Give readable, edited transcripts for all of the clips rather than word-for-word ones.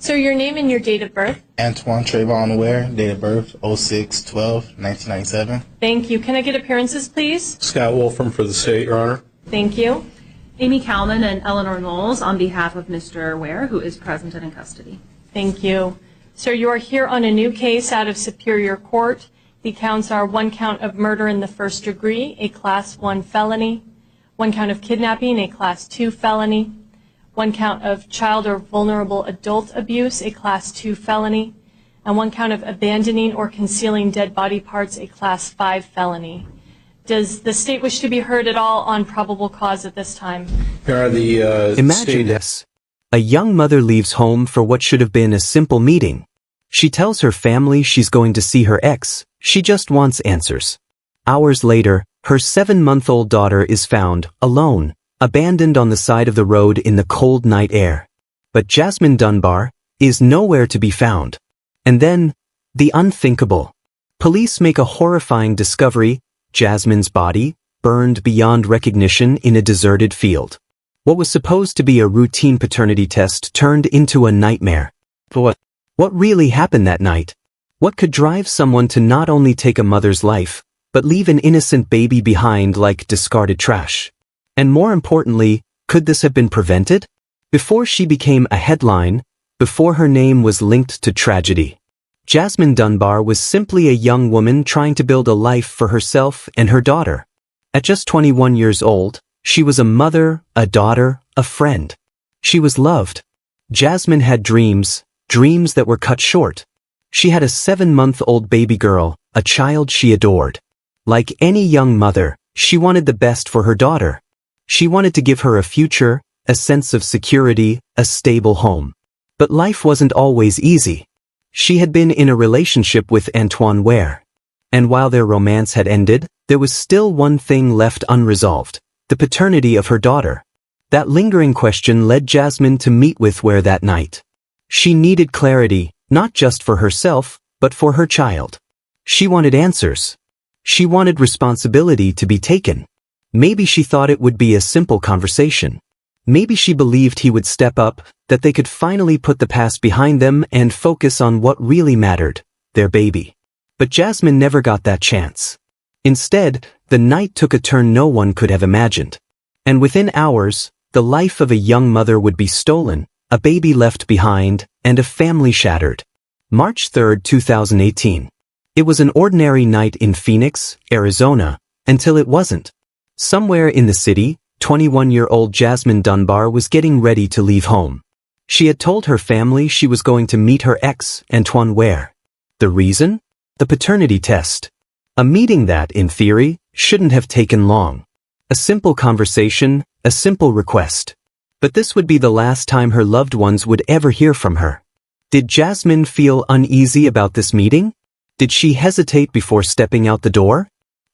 Sir, your name and your date of birth? Antoine Trayvon Ware, date of birth 06/12/1997. Thank you. Can I get appearances, please? Scott Wolfram for the state, Your Honor. Thank you. Amy Kalman and Eleanor Knowles on behalf of Mr. Ware, who is present and in custody. Thank you. Sir, you are here on a new case out of Superior Court. The counts are 1 count of murder in the first degree, a Class 1 felony, 1 count of kidnapping, a Class 2 felony, 1 count of child or vulnerable adult abuse, a Class 2 felony, and 1 count of abandoning or concealing dead body parts, a Class 5 felony. Does the state wish to be heard at all on probable cause at this time? Your Honor, Imagine this. A young mother leaves home for what should have been a simple meeting. She tells her family she's going to see her ex. She just wants answers. Hours later, her 7-month-old daughter is found, alone, abandoned on the side of the road in the cold night air. But Jasmine Dunbar is nowhere to be found. And then, the unthinkable. Police make a horrifying discovery: Jasmine's body, burned beyond recognition in a deserted field. What was supposed to be a routine paternity test turned into a nightmare. But what really happened that night? What could drive someone to not only take a mother's life, but leave an innocent baby behind like discarded trash? And more importantly, could this have been prevented? Before she became a headline, before her name was linked to tragedy, Jasmine Dunbar was simply a young woman trying to build a life for herself and her daughter. At just 21 years old, she was a mother, a daughter, a friend. She was loved. Jasmine had dreams that were cut short. She had a 7-month-old baby girl, a child she adored. Like any young mother, she wanted the best for her daughter. She wanted to give her a future, a sense of security, a stable home. But life wasn't always easy. She had been in a relationship with Antoine Ware. And while their romance had ended, there was still one thing left unresolved: the paternity of her daughter. That lingering question led Jasmine to meet with Ware that night. She needed clarity, not just for herself, but for her child. She wanted answers. She wanted responsibility to be taken. Maybe she thought it would be a simple conversation. Maybe she believed he would step up, that they could finally put the past behind them and focus on what really mattered: their baby. But Jasmine never got that chance. Instead, the night took a turn no one could have imagined. And within hours, the life of a young mother would be stolen, a baby left behind, and a family shattered. March 3, 2018. It was an ordinary night in Phoenix, Arizona, until it wasn't. Somewhere in the city, 21-year-old Jasmine Dunbar was getting ready to leave home. She had told her family she was going to meet her ex, Antoine Ware. The reason? The paternity test. A meeting that, in theory, shouldn't have taken long. A simple conversation, a simple request. But this would be the last time her loved ones would ever hear from her. Did Jasmine feel uneasy about this meeting? Did she hesitate before stepping out the door?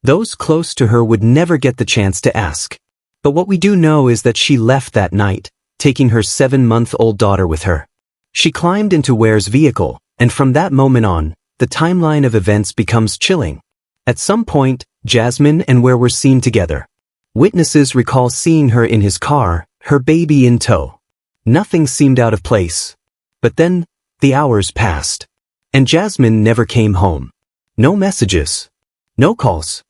Those close to her would never get the chance to ask. But what we do know is that she left that night, taking her 7-month-old daughter with her. She climbed into Ware's vehicle, and from that moment on, the timeline of events becomes chilling. At some point, Jasmine and Ware were seen together. Witnesses recall seeing her in his car, her baby in tow. Nothing seemed out of place. But then, the hours passed. And Jasmine never came home. No messages. No calls.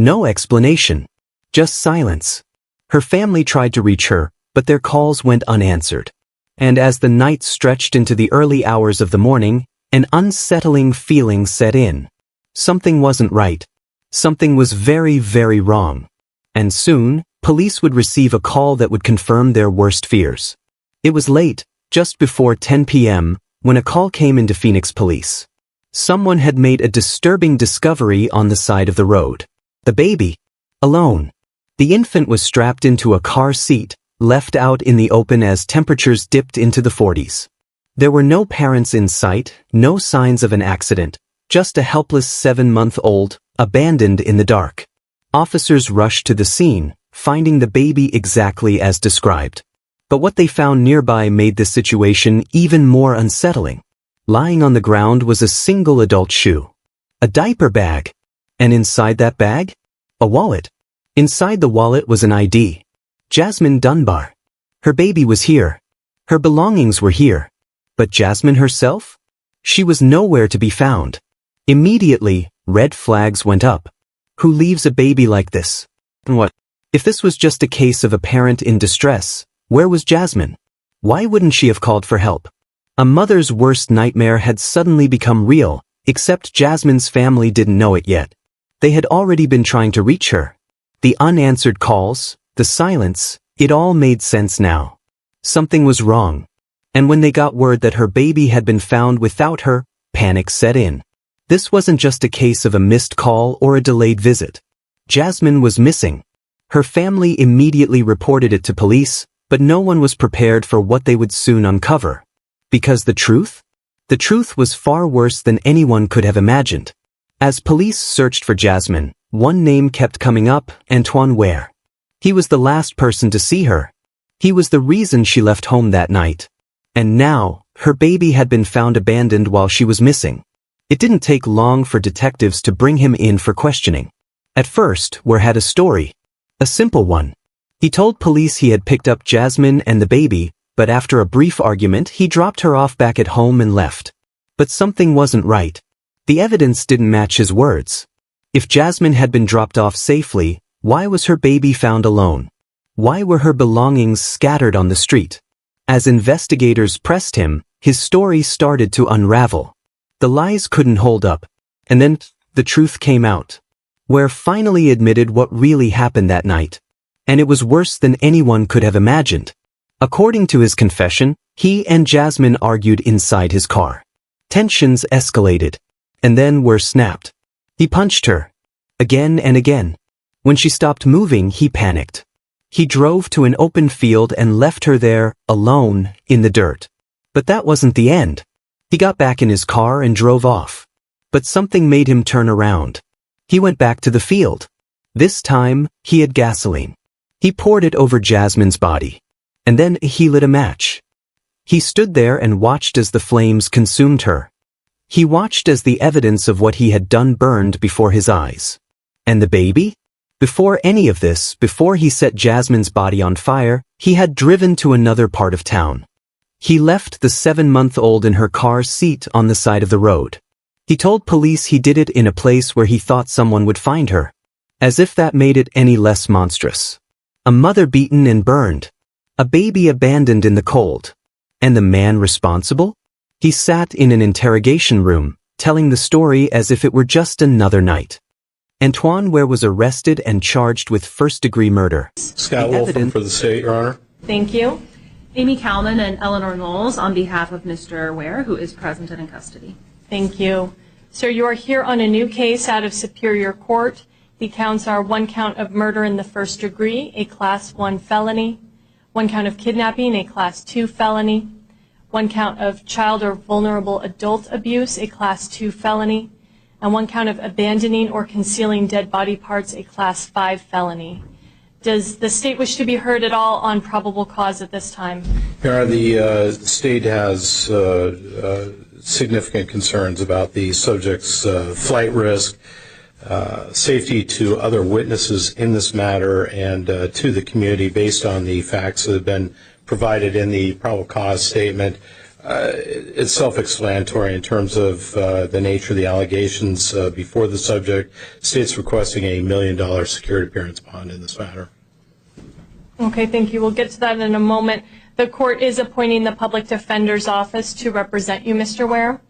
No explanation. Just silence. Her family tried to reach her, but their calls went unanswered. And as the night stretched into the early hours of the morning, an unsettling feeling set in. Something wasn't right. Something was very, very wrong. And soon, police would receive a call that would confirm their worst fears. It was late, just before 10 p.m., when a call came into Phoenix police. Someone had made a disturbing discovery on the side of the road. The baby. Alone. The infant was strapped into a car seat, left out in the open as temperatures dipped into the 40s. There were no parents in sight, no signs of an accident, just a helpless 7-month-old, abandoned in the dark. Officers rushed to the scene, finding the baby exactly as described. But what they found nearby made the situation even more unsettling. Lying on the ground was a single adult shoe. A diaper bag. And inside that bag? A wallet. Inside the wallet was an ID. Jasmine Dunbar. Her baby was here. Her belongings were here. But Jasmine herself? She was nowhere to be found. Immediately, red flags went up. Who leaves a baby like this? And what? If this was just a case of a parent in distress, where was Jasmine? Why wouldn't she have called for help? A mother's worst nightmare had suddenly become real, except Jasmine's family didn't know it yet. They had already been trying to reach her. The unanswered calls, the silence, it all made sense now. Something was wrong. And when they got word that her baby had been found without her, panic set in. This wasn't just a case of a missed call or a delayed visit. Jasmine was missing. Her family immediately reported it to police, but no one was prepared for what they would soon uncover. Because the truth? The truth was far worse than anyone could have imagined. As police searched for Jasmine, one name kept coming up, Antoine Ware. He was the last person to see her. He was the reason she left home that night. And now, her baby had been found abandoned while she was missing. It didn't take long for detectives to bring him in for questioning. At first, Ware had a story. A simple one. He told police he had picked up Jasmine and the baby, but after a brief argument he dropped her off back at home and left. But something wasn't right. The evidence didn't match his words. If Jasmine had been dropped off safely, why was her baby found alone? Why were her belongings scattered on the street? As investigators pressed him, his story started to unravel. The lies couldn't hold up. And then, the truth came out. Ware finally admitted what really happened that night. And it was worse than anyone could have imagined. According to his confession, he and Jasmine argued inside his car. Tensions escalated. And then Ware snapped. He punched her. Again and again. When she stopped moving, he panicked. He drove to an open field and left her there, alone, in the dirt. But that wasn't the end. He got back in his car and drove off. But something made him turn around. He went back to the field. This time, he had gasoline. He poured it over Jasmine's body. And then he lit a match. He stood there and watched as the flames consumed her. He watched as the evidence of what he had done burned before his eyes. And the baby? Before any of this, before he set Jasmine's body on fire, he had driven to another part of town. He left the 7-month-old in her car seat on the side of the road. He told police he did it in a place where he thought someone would find her. As if that made it any less monstrous. A mother beaten and burned. A baby abandoned in the cold. And the man responsible? He sat in an interrogation room, telling the story as if it were just another night. Antoine Ware was arrested and charged with first-degree murder. Scott Wolfram for the state, Your Honor. Thank you. Amy Kalman and Eleanor Knowles on behalf of Mr. Ware, who is present and in custody. Thank you. Sir, you are here on a new case out of Superior Court. The counts are 1 count of murder in the first degree, a Class 1 felony, 1 count of kidnapping, a Class 2 felony, 1 count of child or vulnerable adult abuse, a Class 2 felony, and 1 count of abandoning or concealing dead body parts, a Class 5 felony. Does the state wish to be heard at all on probable cause at this time? Your Honor, the state has significant concerns about the subject's flight risk, safety to other witnesses in this matter, and to the community based on the facts that have been provided in the probable cause statement. It's self-explanatory in terms of the nature of the allegations before the subject. State's requesting a $1 million security appearance bond in this matter. Okay, thank you. We'll get to that in a moment. The court is appointing the Public Defender's Office to represent you, Mr. Ware.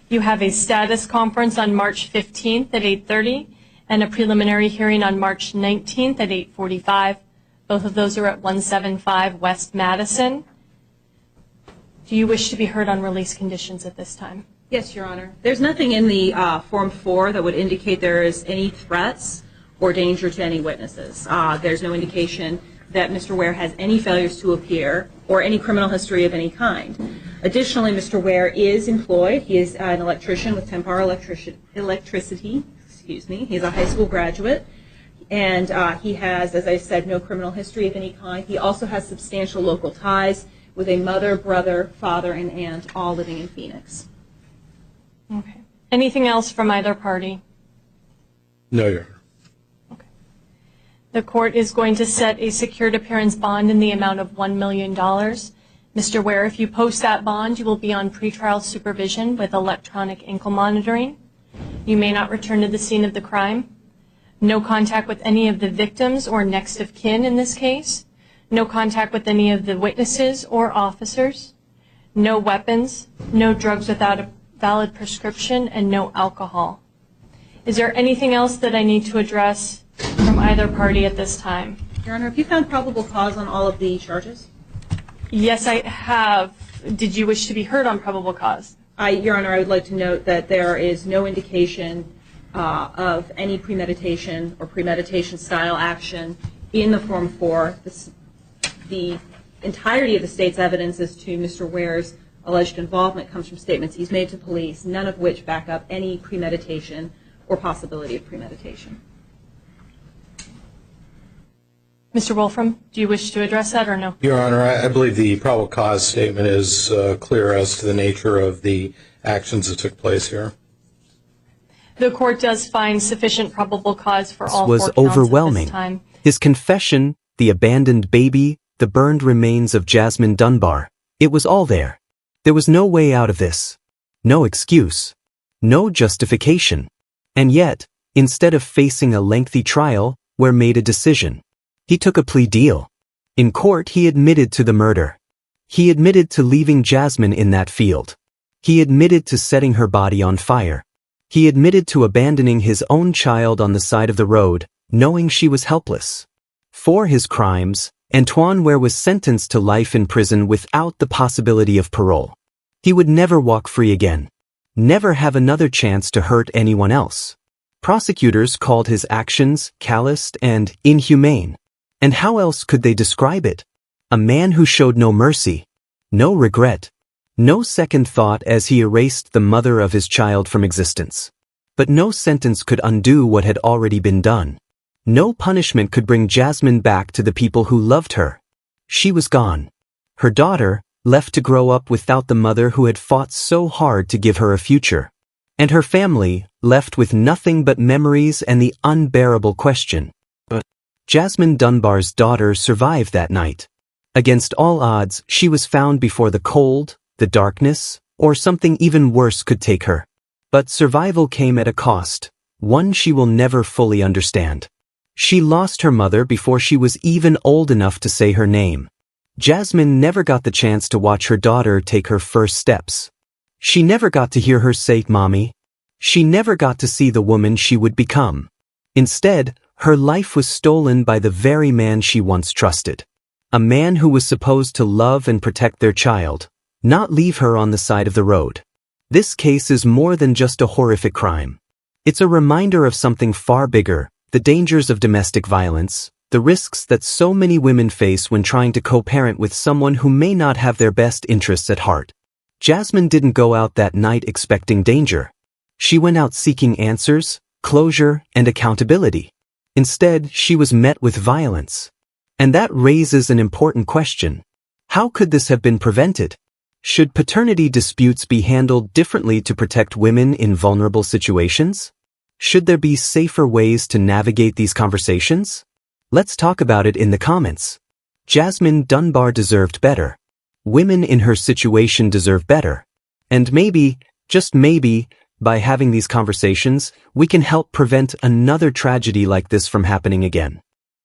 You have a status conference on March 15th at 8:30 and a preliminary hearing on March 19th at 8:45. Both of those are at 175 West Madison. Do you wish to be heard on release conditions at this time? Yes, Your Honor. There's nothing in the Form 4 that would indicate there is any threats or danger to any witnesses. There's no indication that Mr. Ware has any failures to appear or any criminal history of any kind. Additionally, Mr. Ware is employed. He is an electrician with Dunbar Electricity. He's a high school graduate. And he has, as I said, no criminal history of any kind. He also has substantial local ties with a mother, brother, father, and aunt, all living in Phoenix. Okay. Anything else from either party? No, Your Honor. Okay. The court is going to set a secured appearance bond in the amount of $1 million. Mr. Ware, if you post that bond, you will be on pretrial supervision with electronic ankle monitoring. You may not return to the scene of the crime. No contact with any of the victims or next of kin in this case. No contact with any of the witnesses or officers. No weapons, no drugs without a valid prescription, and no alcohol. Is there anything else that I need to address from either party at this time? Your Honor, have you found probable cause on all of the charges? Yes, I have. Did you wish to be heard on probable cause? Your Honor, I would like to note that there is no indication of any premeditation or premeditation style action in the Form 4. The entirety of the state's evidence as to Mr. Ware's alleged involvement comes from statements he's made to police, none of which back up any premeditation or possibility of premeditation. Mr. Wolfram, do you wish to address that or no? Your Honor, I believe the probable cause statement is clear as to the nature of the actions that took place here. The court does find sufficient probable cause for all was four counts at overwhelming. this time. His confession, the abandoned baby, the burned remains of Jasmine Dunbar, it was all there. There was no way out of this. No excuse. No justification. And yet, instead of facing a lengthy trial, Ware made a decision. He took a plea deal. In court, he admitted to the murder. He admitted to leaving Jasmine in that field. He admitted to setting her body on fire. He admitted to abandoning his own child on the side of the road, knowing she was helpless. For his crimes, Antoine Ware was sentenced to life in prison without the possibility of parole. He would never walk free again. Never have another chance to hurt anyone else. Prosecutors called his actions calloused and inhumane. And how else could they describe it? A man who showed no mercy, no regret, no second thought as he erased the mother of his child from existence. But no sentence could undo what had already been done. No punishment could bring Jasmine back to the people who loved her. She was gone. Her daughter, left to grow up without the mother who had fought so hard to give her a future. And her family, left with nothing but memories and the unbearable question. But Jasmine Dunbar's daughter survived that night. Against all odds, she was found before the cold, the darkness, or something even worse could take her. But survival came at a cost, one she will never fully understand. She lost her mother before she was even old enough to say her name. Jasmine never got the chance to watch her daughter take her first steps. She never got to hear her say, "Mommy." She never got to see the woman she would become. Instead, her life was stolen by the very man she once trusted. A man who was supposed to love and protect their child, not leave her on the side of the road. This case is more than just a horrific crime. It's a reminder of something far bigger, the dangers of domestic violence, the risks that so many women face when trying to co-parent with someone who may not have their best interests at heart. Jasmine didn't go out that night expecting danger. She went out seeking answers, closure, and accountability. Instead, she was met with violence. And that raises an important question. How could this have been prevented? Should paternity disputes be handled differently to protect women in vulnerable situations? Should there be safer ways to navigate these conversations? Let's talk about it in the comments. Jasmine Dunbar deserved better. Women in her situation deserve better. And maybe, just maybe, by having these conversations, we can help prevent another tragedy like this from happening again.